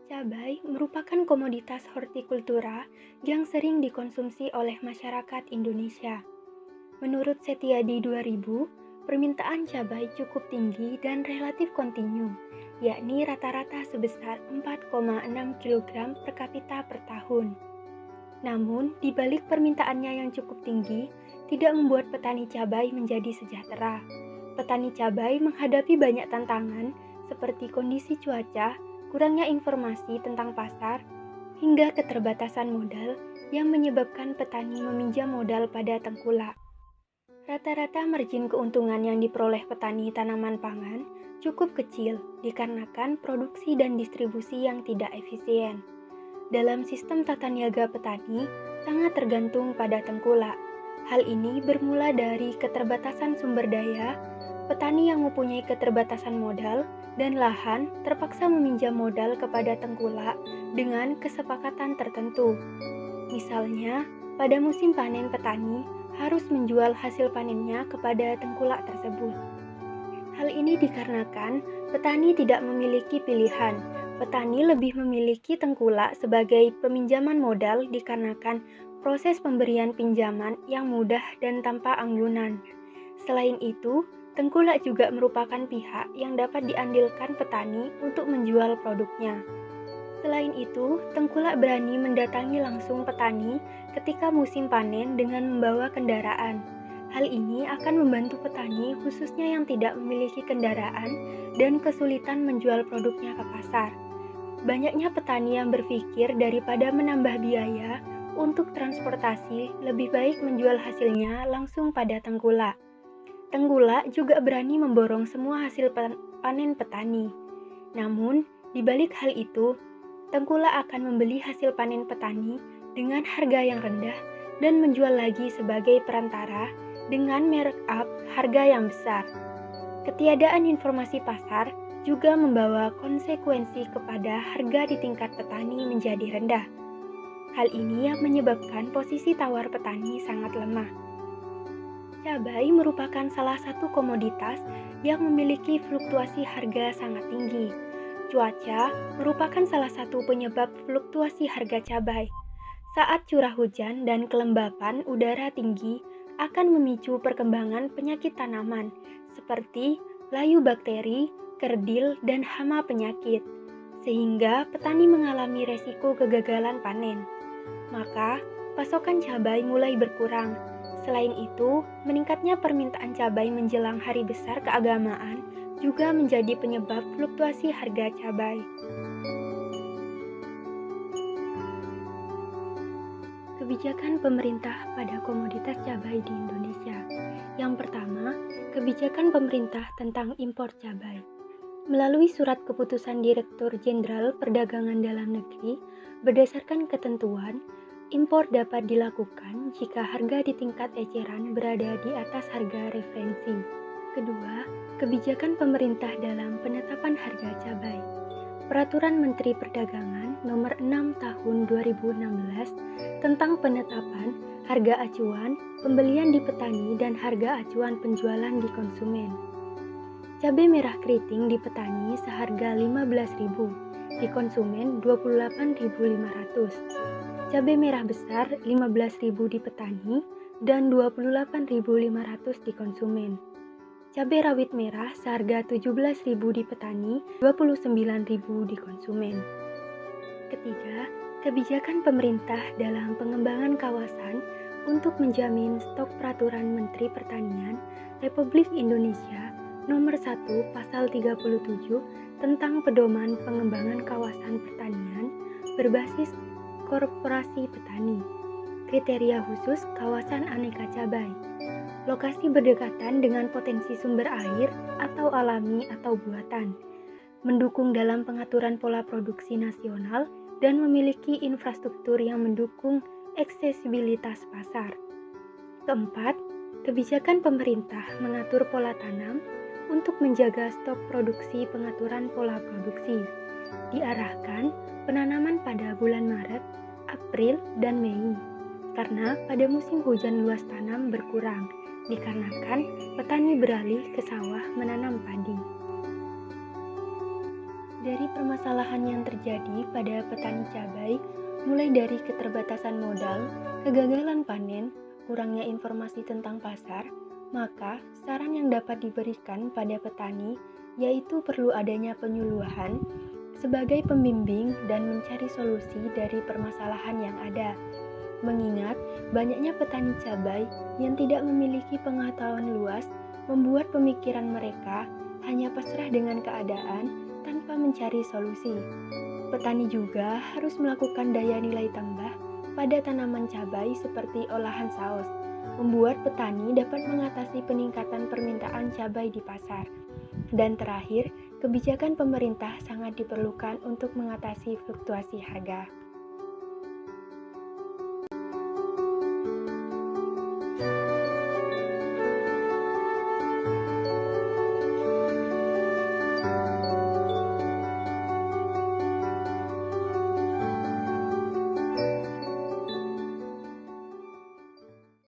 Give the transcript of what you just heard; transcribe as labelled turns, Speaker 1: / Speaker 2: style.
Speaker 1: Cabai merupakan komoditas hortikultura yang sering dikonsumsi oleh masyarakat Indonesia. Menurut Setiadi 2000, permintaan cabai cukup tinggi dan relatif kontinu, yakni rata-rata sebesar 4,6 kg per kapita per tahun. Namun, di balik permintaannya yang cukup tinggi, tidak membuat petani cabai menjadi sejahtera. Petani cabai menghadapi banyak tantangan seperti kondisi cuaca, kurangnya informasi tentang pasar, hingga keterbatasan modal yang menyebabkan petani meminjam modal pada tengkulak. Rata-rata margin keuntungan yang diperoleh petani tanaman pangan cukup kecil dikarenakan produksi dan distribusi yang tidak efisien. Dalam sistem tata niaga petani sangat tergantung pada tengkulak. Hal ini bermula dari keterbatasan sumber daya, petani yang mempunyai keterbatasan modal dan lahan terpaksa meminjam modal kepada tengkulak dengan kesepakatan tertentu. Misalnya, pada musim panen petani harus menjual hasil panennya kepada tengkulak tersebut. Hal ini dikarenakan petani tidak memiliki pilihan. Petani lebih memiliki tengkulak sebagai peminjaman modal dikarenakan proses pemberian pinjaman yang mudah dan tanpa anggunan. Selain itu, tengkulak juga merupakan pihak yang dapat diandilkan petani untuk menjual produknya. Selain itu, tengkulak berani mendatangi langsung petani ketika musim panen dengan membawa kendaraan. Hal ini akan membantu petani khususnya yang tidak memiliki kendaraan dan kesulitan menjual produknya ke pasar. Banyaknya petani yang berpikir daripada menambah biaya untuk transportasi, lebih baik menjual hasilnya langsung pada tengkulak. Tengkulak juga berani memborong semua hasil panen petani. Namun, di balik hal itu, tengkulak akan membeli hasil panen petani dengan harga yang rendah dan menjual lagi sebagai perantara dengan markup harga yang besar. Ketiadaan informasi pasar juga membawa konsekuensi kepada harga di tingkat petani menjadi rendah. Hal ini yang menyebabkan posisi tawar petani sangat lemah. Cabai merupakan salah satu komoditas yang memiliki fluktuasi harga sangat tinggi. Cuaca merupakan salah satu penyebab fluktuasi harga cabai. Saat curah hujan dan kelembapan udara tinggi akan memicu perkembangan penyakit tanaman seperti layu bakteri, kerdil, dan hama penyakit, sehingga petani mengalami resiko kegagalan panen. Maka, pasokan cabai mulai berkurang. Selain itu, meningkatnya permintaan cabai menjelang hari besar keagamaan juga menjadi penyebab fluktuasi harga cabai. Kebijakan pemerintah pada komoditas cabai di Indonesia. Yang pertama, kebijakan pemerintah tentang impor cabai. Melalui surat keputusan Direktur Jenderal Perdagangan Dalam Negeri, berdasarkan ketentuan, impor dapat dilakukan jika harga di tingkat eceran berada di atas harga referensi. Kedua, kebijakan pemerintah dalam penetapan harga cabai. Peraturan Menteri Perdagangan Nomor 6 Tahun 2016 tentang penetapan harga acuan pembelian di petani dan harga acuan penjualan di konsumen. Cabai merah keriting di petani seharga Rp15.000, di konsumen Rp28.500. Cabai merah besar Rp15.000 di petani dan Rp28.500 di konsumen. Cabai rawit merah seharga Rp17.000 di petani, Rp29.000 di konsumen. Ketiga, kebijakan pemerintah dalam pengembangan kawasan untuk menjamin stok Peraturan Menteri Pertanian Republik Indonesia Nomor 1 Pasal 37 tentang Pedoman Pengembangan Kawasan Pertanian berbasis Korporasi Petani. Kriteria khusus kawasan aneka cabai. Lokasi berdekatan dengan potensi sumber air atau alami atau buatan. Mendukung dalam pengaturan pola produksi nasional dan memiliki infrastruktur yang mendukung aksesibilitas pasar. Keempat, kebijakan pemerintah mengatur pola tanam untuk menjaga stok produksi pengaturan pola produksi. Diarahkan penanaman pada bulan Maret, April, dan Mei, karena pada musim hujan luas tanam berkurang, dikarenakan petani beralih ke sawah menanam padi. Dari permasalahan yang terjadi pada petani cabai, mulai dari keterbatasan modal, kegagalan panen, kurangnya informasi tentang pasar, maka saran yang dapat diberikan pada petani yaitu perlu adanya penyuluhan sebagai pembimbing dan mencari solusi dari permasalahan yang ada. Mengingat banyaknya petani cabai yang tidak memiliki pengetahuan luas membuat pemikiran mereka hanya pasrah dengan keadaan tanpa mencari solusi. Petani juga harus melakukan daya nilai tambah pada tanaman cabai seperti olahan saus, membuat petani dapat mengatasi peningkatan permintaan cabai di pasar. Dan terakhir, kebijakan pemerintah sangat diperlukan untuk mengatasi fluktuasi harga.